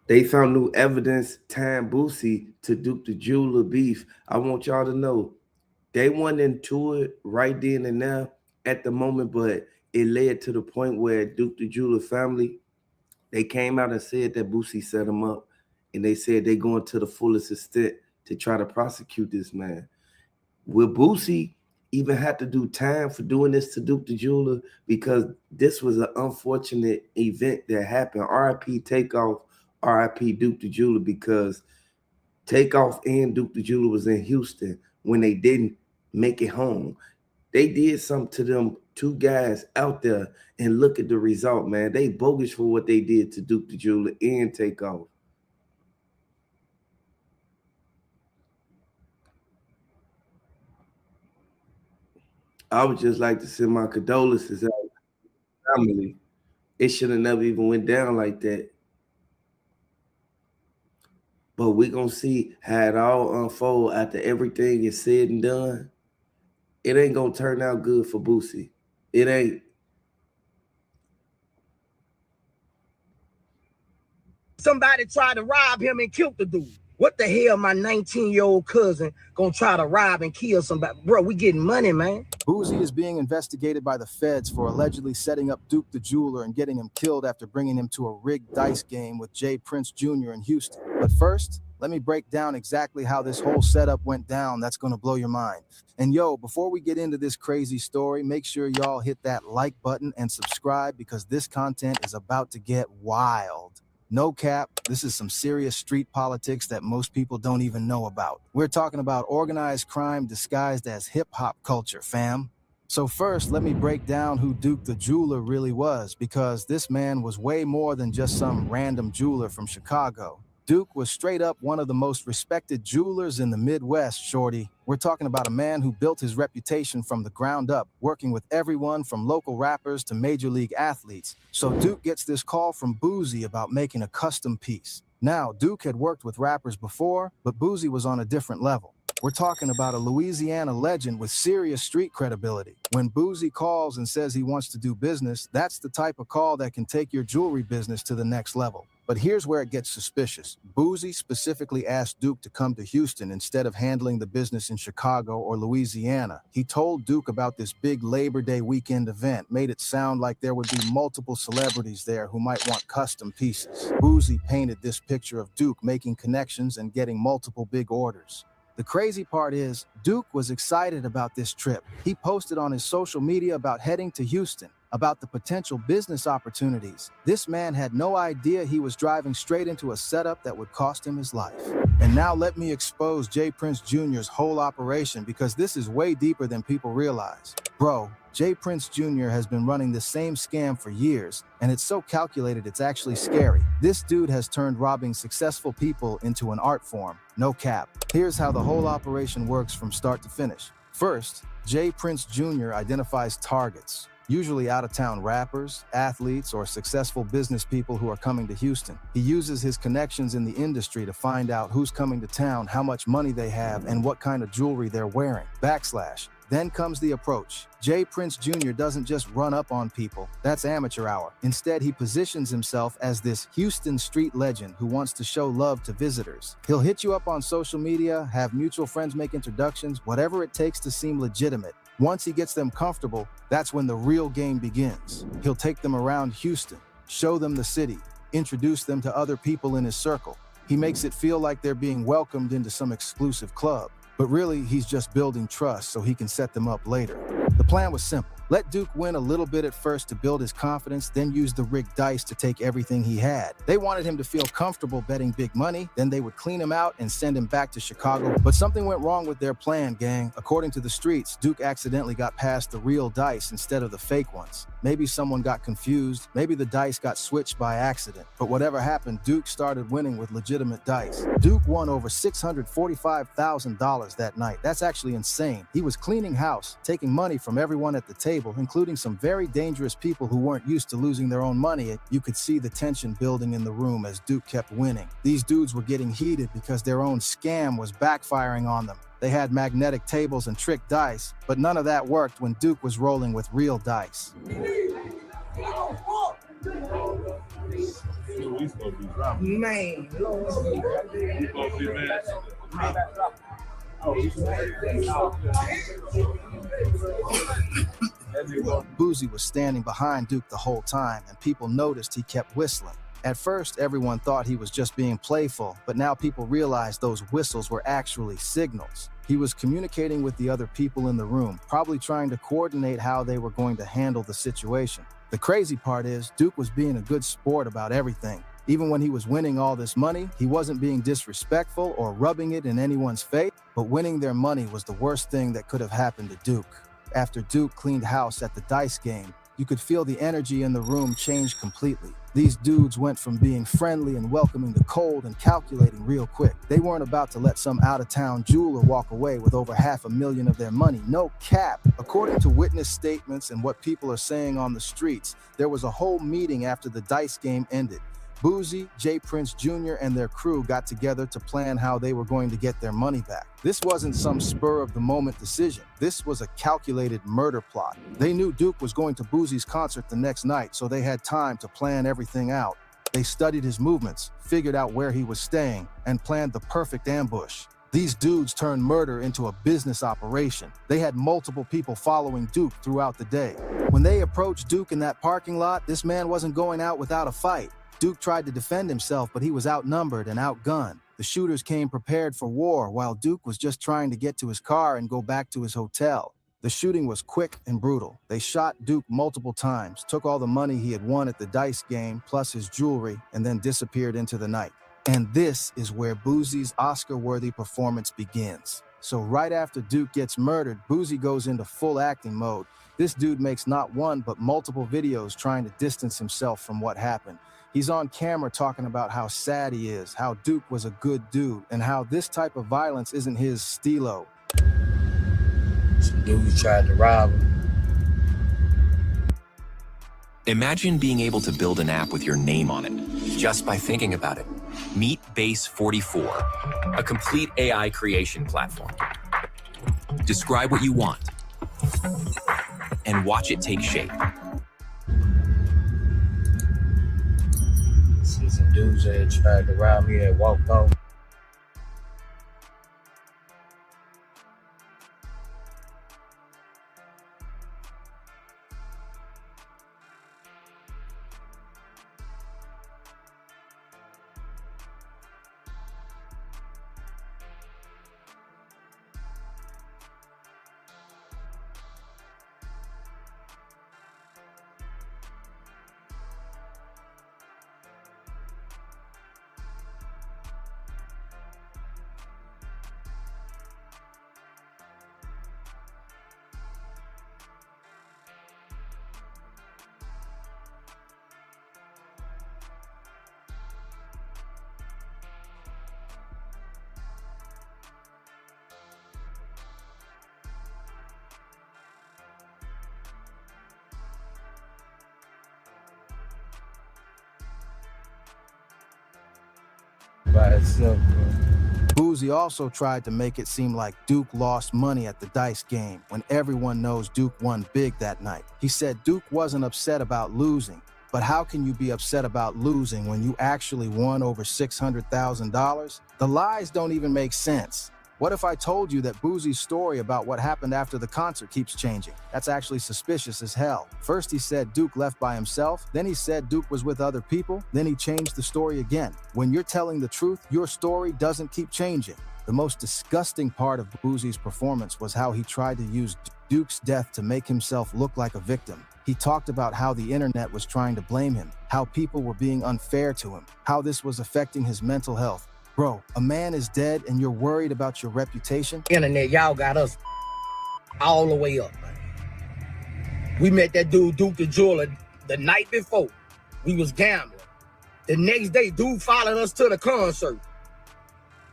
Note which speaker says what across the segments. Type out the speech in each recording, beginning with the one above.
Speaker 1: They found new evidence tying Boosie to Duke the Jeweler beef. I want y'all to know they went into it right then and there at the moment, but it led to the point where Duke the Jeweler family, they came out and said that Boosie set him up, and they said they going to the fullest extent to try to prosecute this man. Will Boosie even have to do time for doing this to Duke the Jeweler? Because this was an unfortunate event that happened. RIP Takeoff, RIP Duke the Jeweler, because Takeoff and Duke the Jeweler was in Houston when they didn't make it home. They did something to them two guys out there, and look at the result, man. They bogus for what they did to Duke the Jeweler and Takeoff. I would just like to send my condolences out to the family. It should have never even went down like that. But we gonna see how it all unfold after everything is said and done. It ain't gonna turn out good for Boosie. It ain't.
Speaker 2: Somebody tried to rob him and killed the dude. What the hell, my 19-year-old cousin gonna try to rob and kill somebody? Bro, we getting money, man.
Speaker 3: Boosie is being investigated by the feds for allegedly setting up Duke the Jeweler and getting him killed after bringing him to a rigged dice game with Jay Prince Jr. in Houston. But first, let me break down exactly how this whole setup went down. That's going to blow your mind. And yo, before we get into this crazy story, make sure y'all hit that like button and subscribe because this content is about to get wild. No cap, this is some serious street politics that most people don't even know about. We're talking about organized crime disguised as hip-hop culture, fam. So first, let me break down who Duke the Jeweler really was, because this man was way more than just some random jeweler from Chicago. Duke was straight up one of the most respected jewelers in the Midwest, shorty. We're talking about a man who built his reputation from the ground up, working with everyone from local rappers to major league athletes. So Duke gets this call from Boosie about making a custom piece. Now, Duke had worked with rappers before, but Boosie was on a different level. We're talking about a Louisiana legend with serious street credibility. When Boosie calls and says he wants to do business, that's the type of call that can take your jewelry business to the next level. But here's where it gets suspicious. Boosie specifically asked Duke to come to Houston instead of handling the business in Chicago or Louisiana. He told Duke about this big Labor Day weekend event, made it sound like there would be multiple celebrities there who might want custom pieces. Boosie painted this picture of Duke making connections and getting multiple big orders. The crazy part is, Duke was excited about this trip. He posted on his social media about heading to Houston, about the potential business opportunities. This man had no idea he was driving straight into a setup that would cost him his life. And now let me expose Jay Prince Jr.'s whole operation, because this is way deeper than people realize. Bro, Jay Prince Jr. has been running the same scam for years, and it's so calculated it's actually scary. This dude has turned robbing successful people into an art form. No cap. Here's how the whole operation works from start to finish. First, Jay Prince Jr. identifies targets, usually out-of-town rappers, athletes, or successful business people who are coming to Houston. He uses his connections in the industry to find out who's coming to town, how much money they have, and what kind of jewelry they're wearing. / Then comes the approach. Jay Prince Jr. doesn't just run up on people. That's amateur hour. Instead, he positions himself as this Houston street legend who wants to show love to visitors. He'll hit you up on social media, have mutual friends make introductions, whatever it takes to seem legitimate. Once he gets them comfortable, that's when the real game begins. He'll take them around Houston, show them the city, introduce them to other people in his circle. He makes it feel like they're being welcomed into some exclusive club. But really, he's just building trust so he can set them up later. The plan was simple. Let Duke win a little bit at first to build his confidence, then use the rigged dice to take everything he had. They wanted him to feel comfortable betting big money, then they would clean him out and send him back to Chicago. But something went wrong with their plan, gang. According to the streets, Duke accidentally got past the real dice instead of the fake ones. Maybe someone got confused, maybe the dice got switched by accident. But whatever happened, Duke started winning with legitimate dice. Duke won over $645,000 that night. That's actually insane. He was cleaning house, taking money from everyone at the table, including some very dangerous people who weren't used to losing their own money. You could see the tension building in the room as Duke kept winning. These dudes were getting heated because their own scam was backfiring on them. They had magnetic tables and trick dice, but none of that worked when Duke was rolling with real dice.
Speaker 4: We we supposed to be dropping?
Speaker 2: Man, Lord.
Speaker 4: We supposed to be, man.
Speaker 3: Boosie was standing behind Duke the whole time, and people noticed he kept whistling. At first, everyone thought he was just being playful, but now people realized those whistles were actually signals. He was communicating with the other people in the room, probably trying to coordinate how they were going to handle the situation. The crazy part is, Duke was being a good sport about everything. Even when he was winning all this money, he wasn't being disrespectful or rubbing it in anyone's face, but winning their money was the worst thing that could have happened to Duke. After Duke cleaned house at the dice game, you could feel the energy in the room change completely. These dudes went from being friendly and welcoming to cold and calculating real quick. They weren't about to let some out-of-town jeweler walk away with over $500,000 of their money. No cap. According to witness statements and what people are saying on the streets, there was a whole meeting after the dice game ended. Boosie, J. Prince Jr., and their crew got together to plan how they were going to get their money back. This wasn't some spur-of-the-moment decision. This was a calculated murder plot. They knew Duke was going to Boosie's concert the next night, so they had time to plan everything out. They studied his movements, figured out where he was staying, and planned the perfect ambush. These dudes turned murder into a business operation. They had multiple people following Duke throughout the day. When they approached Duke in that parking lot, this man wasn't going out without a fight. Duke tried to defend himself, but he was outnumbered and outgunned. The shooters came prepared for war, while Duke was just trying to get to his car and go back to his hotel. The shooting was quick and brutal. They shot Duke multiple times, took all the money he had won at the dice game, plus his jewelry, and then disappeared into the night. And this is where Boosie's Oscar-worthy performance begins. So right after Duke gets murdered, Boosie goes into full acting mode. This dude makes not one, but multiple videos trying to distance himself from what happened. He's on camera talking about how sad he is, how Duke was a good dude, and how this type of violence isn't his stilo.
Speaker 2: Some dudes tried to rob him.
Speaker 5: Imagine being able to build an app with your name on it, just by thinking about it. Meet Base 44, a complete AI creation platform. Describe what you want, and watch it take shape.
Speaker 2: See some dudes that tried to rob me that walked off. By itself, bro.
Speaker 3: Boosie also tried to make it seem like Duke lost money at the dice game, when everyone knows Duke won big that night. He said Duke wasn't upset about losing, but how can you be upset about losing when you actually won over $600,000? The lies don't even make sense. What if I told you that Boosie's story about what happened after the concert keeps changing? That's actually suspicious as hell. First he said Duke left by himself, then he said Duke was with other people, then he changed the story again. When you're telling the truth, your story doesn't keep changing. The most disgusting part of Boosie's performance was how he tried to use Duke's death to make himself look like a victim. He talked about how the internet was trying to blame him, how people were being unfair to him, how this was affecting his mental health. Bro, a man is dead and you're worried about your reputation?
Speaker 2: Internet, y'all got us all the way up, man. We met that dude, Duke the jeweler, the night before. We was gambling. The next day, dude followed us to the concert.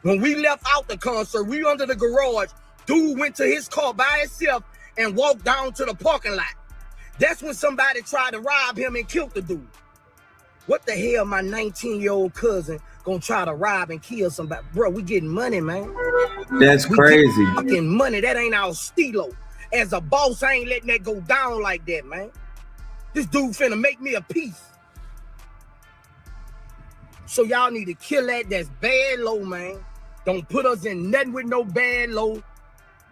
Speaker 2: When we left out the concert, we under the garage. Dude went to his car by himself and walked down to the parking lot. That's when somebody tried to rob him and killed the dude. What the hell, my 19-year-old cousin gonna try to rob and kill somebody? Bro, we getting money, man.
Speaker 1: That's crazy.
Speaker 2: Fucking money. That ain't our stilo. As a boss, I ain't letting that go down like that, man. This dude finna make me a piece. So y'all need to kill that. That's bad low, man. Don't put us in nothing with no bad low.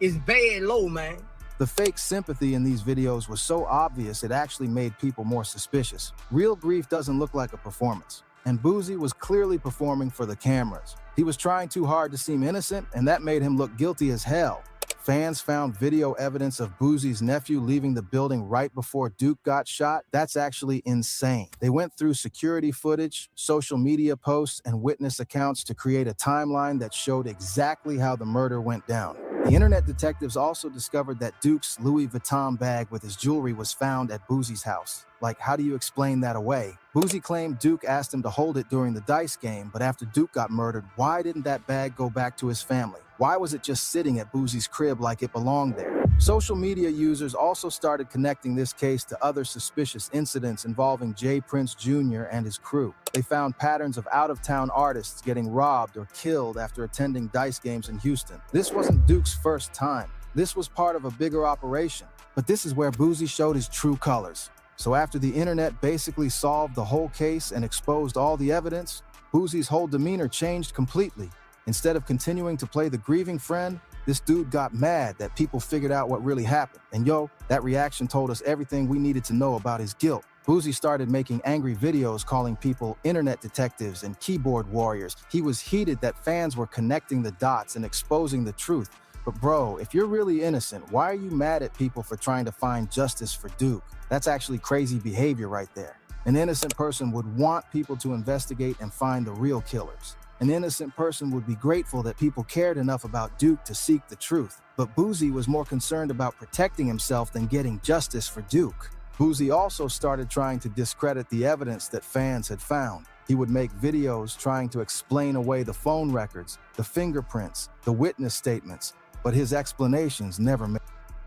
Speaker 2: It's bad low, man.
Speaker 3: The fake sympathy in these videos was so obvious it actually made people more suspicious. Real grief doesn't look like a performance. And Boosie was clearly performing for the cameras. He was trying too hard to seem innocent, and that made him look guilty as hell. Fans found video evidence of Boosie's nephew leaving the building right before Duke got shot. That's actually insane. They went through security footage, social media posts, and witness accounts to create a timeline that showed exactly how the murder went down. The internet detectives also discovered that Duke's Louis Vuitton bag with his jewelry was found at Boosie's house. Like, how do you explain that away? Boosie claimed Duke asked him to hold it during the dice game, but after Duke got murdered, why didn't that bag go back to his family? Why was it just sitting at Boosie's crib like it belonged there? Social media users also started connecting this case to other suspicious incidents involving J. Prince Jr. and his crew. They found patterns of out-of-town artists getting robbed or killed after attending dice games in Houston. This wasn't Duke's first time. This was part of a bigger operation. But this is where Boosie showed his true colors. So after the internet basically solved the whole case and exposed all the evidence, Boosie's whole demeanor changed completely. Instead of continuing to play the grieving friend, this dude got mad that people figured out what really happened. And yo, that reaction told us everything we needed to know about his guilt. Boosie started making angry videos calling people internet detectives and keyboard warriors. He was heated that fans were connecting the dots and exposing the truth. But bro, if you're really innocent, why are you mad at people for trying to find justice for Duke? That's actually crazy behavior right there. An innocent person would want people to investigate and find the real killers. An innocent person would be grateful that people cared enough about Duke to seek the truth. But Boosie was more concerned about protecting himself than getting justice for Duke. Boosie also started trying to discredit the evidence that fans had found. He would make videos trying to explain away the phone records, the fingerprints, the witness statements, but his explanations never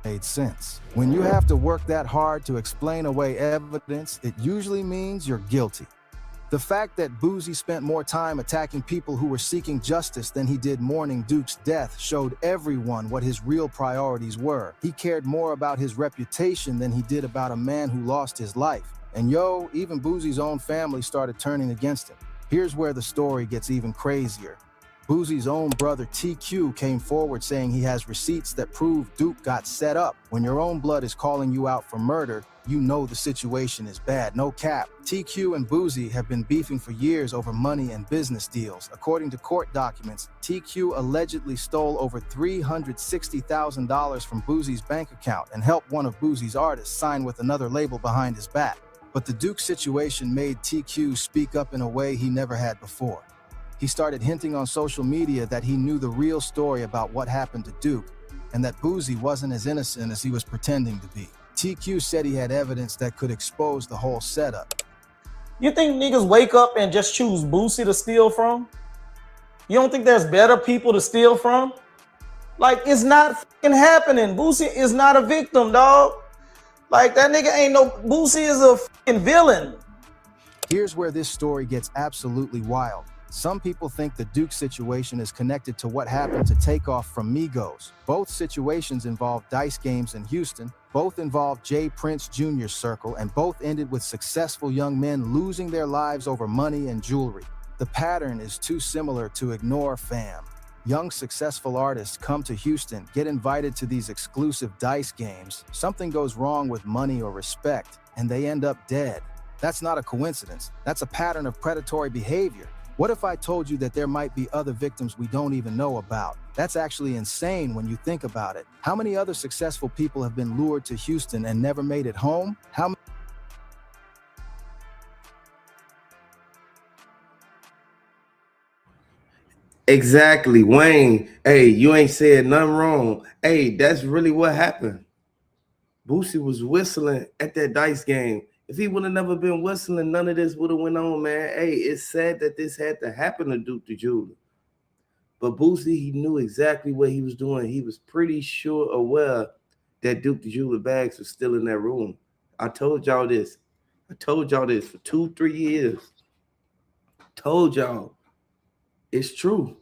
Speaker 3: made sense. When you have to work that hard to explain away evidence, it usually means you're guilty. The fact that Boosie spent more time attacking people who were seeking justice than he did mourning Duke's death showed everyone what his real priorities were. He cared more about his reputation than he did about a man who lost his life. And yo, even Boosie's own family started turning against him. Here's where the story gets even crazier. Boosie's own brother TQ came forward saying he has receipts that prove Duke got set up. When your own blood is calling you out for murder, you know the situation is bad, no cap. TQ and Boosie have been beefing for years over money and business deals. According to court documents, TQ allegedly stole over $360,000 from Boosie's bank account and helped one of Boosie's artists sign with another label behind his back. But the Duke situation made TQ speak up in a way he never had before. He started hinting on social media that he knew the real story about what happened to Duke and that Boosie wasn't as innocent as he was pretending to be. TQ said he had evidence that could expose the whole setup.
Speaker 6: You think niggas wake up and just choose Boosie to steal from? You don't think there's better people to steal from? Like, it's not fucking happening. Boosie is not a victim, dog. Like, that nigga ain't no... Boosie is a fucking villain.
Speaker 3: Here's where this story gets absolutely wild. Some people think the Duke situation is connected to what happened to Takeoff from Migos. Both situations involved dice games in Houston, both involved J. Prince Jr.'s circle, and both ended with successful young men losing their lives over money and jewelry. The pattern is too similar to ignore, fam. Young successful artists come to Houston, get invited to these exclusive dice games, something goes wrong with money or respect, and they end up dead. That's not a coincidence. That's a pattern of predatory behavior. What if I told you that there might be other victims we don't even know about? That's actually insane when you think about it. How many other successful people have been lured to Houston and never made it home?
Speaker 1: Exactly, Wayne. Hey, you ain't said nothing wrong. Hey, that's really what happened. Boosie was whistling at that dice game. If he would have never been whistling, none of this would have went on, man. Hey, it's sad that this had to happen to Duke the Jeweler. But Boosie, he knew exactly what he was doing. He was pretty sure aware that Duke the Jeweler bags was still in that room. I told y'all this. I told y'all this for 2-3 years. Told y'all. It's true.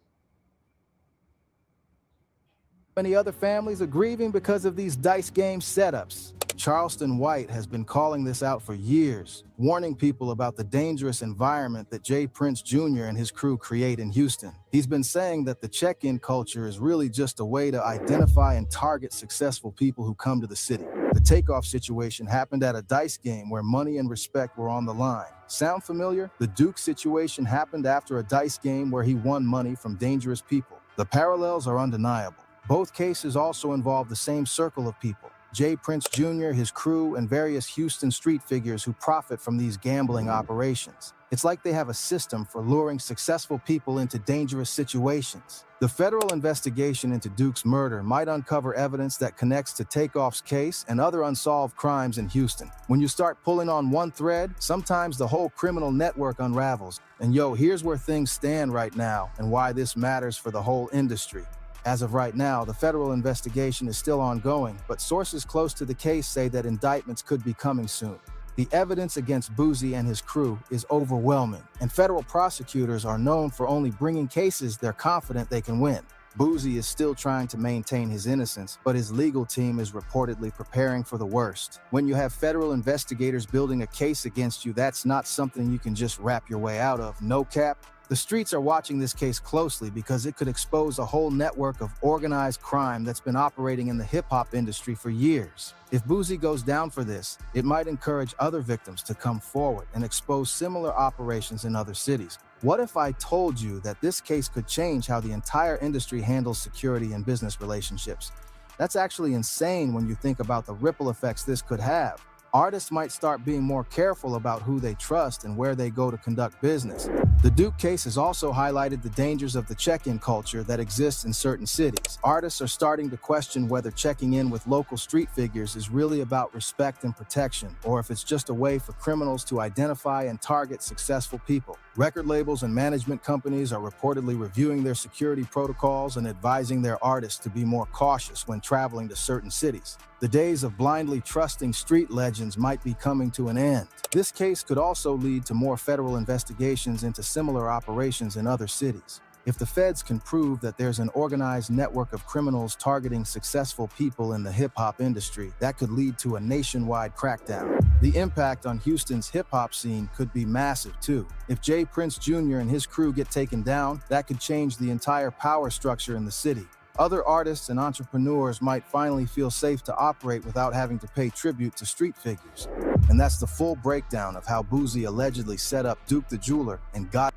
Speaker 3: Many other families are grieving because of these dice game setups. Charleston White has been calling this out for years, warning people about the dangerous environment that Jay Prince Jr. and his crew create in Houston. He's been saying that the check-in culture is really just a way to identify and target successful people who come to the city. The takeoff situation happened at a dice game where money and respect were on the line. Sound familiar? The Duke situation happened after a dice game where he won money from dangerous people. The parallels are undeniable. Both cases also involve the same circle of people: Jay Prince Jr., his crew, and various Houston street figures who profit from these gambling operations. It's like they have a system for luring successful people into dangerous situations. The federal investigation into Duke's murder might uncover evidence that connects to Takeoff's case and other unsolved crimes in Houston. When you start pulling on one thread, sometimes the whole criminal network unravels. And here's where things stand right now and why this matters for the whole industry. As of right now, the federal investigation is still ongoing, but sources close to the case say that indictments could be coming soon. The evidence against Boosie and his crew is overwhelming, and federal prosecutors are known for only bringing cases they're confident they can win. Boosie is still trying to maintain his innocence, but his legal team is reportedly preparing for the worst. When you have federal investigators building a case against you, that's not something you can just rap your way out of, no cap. The streets are watching this case closely because it could expose a whole network of organized crime that's been operating in the hip-hop industry for years. If Boosie goes down for this, it might encourage other victims to come forward and expose similar operations in other cities. What if I told you that this case could change how the entire industry handles security and business relationships? That's actually insane when you think about the ripple effects this could have. Artists might start being more careful about who they trust and where they go to conduct business. The Duke case has also highlighted the dangers of the check-in culture that exists in certain cities. Artists are starting to question whether checking in with local street figures is really about respect and protection, or if it's just a way for criminals to identify and target successful people. Record labels and management companies are reportedly reviewing their security protocols and advising their artists to be more cautious when traveling to certain cities. The days of blindly trusting street legends might be coming to an end. This case could also lead to more federal investigations into similar operations in other cities. If the feds can prove that there's an organized network of criminals targeting successful people in the hip-hop industry, that could lead to a nationwide crackdown. The impact on Houston's hip-hop scene could be massive too. If Jay Prince Jr. and his crew get taken down, that could change the entire power structure in the city. Other artists and entrepreneurs might finally feel safe to operate without having to pay tribute to street figures. And that's the full breakdown of how Boosie allegedly set up Duke the Jeweler and got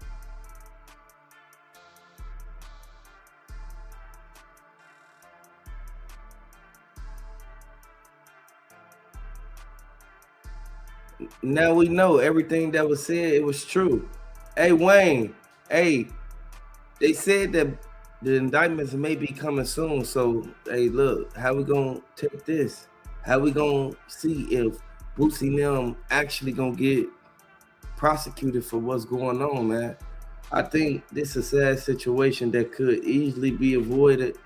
Speaker 1: Now we know everything that was said, it was true. Hey, Wayne, hey, they said that the indictments may be coming soon. So, hey, look, how we gonna take this? How we gonna see if Boosie and them actually gonna get prosecuted for what's going on, man? I think this is a sad situation that could easily be avoided,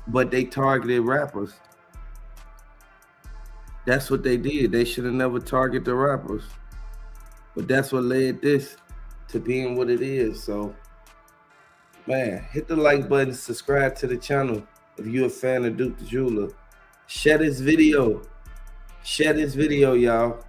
Speaker 1: but they targeted rappers. That's what they did. They should have never targeted the rappers. But that's what led this to being what it is. So, man, hit the like button, subscribe to the channel if you're a fan of Duke the Jeweler. Share this video. Share this video, y'all.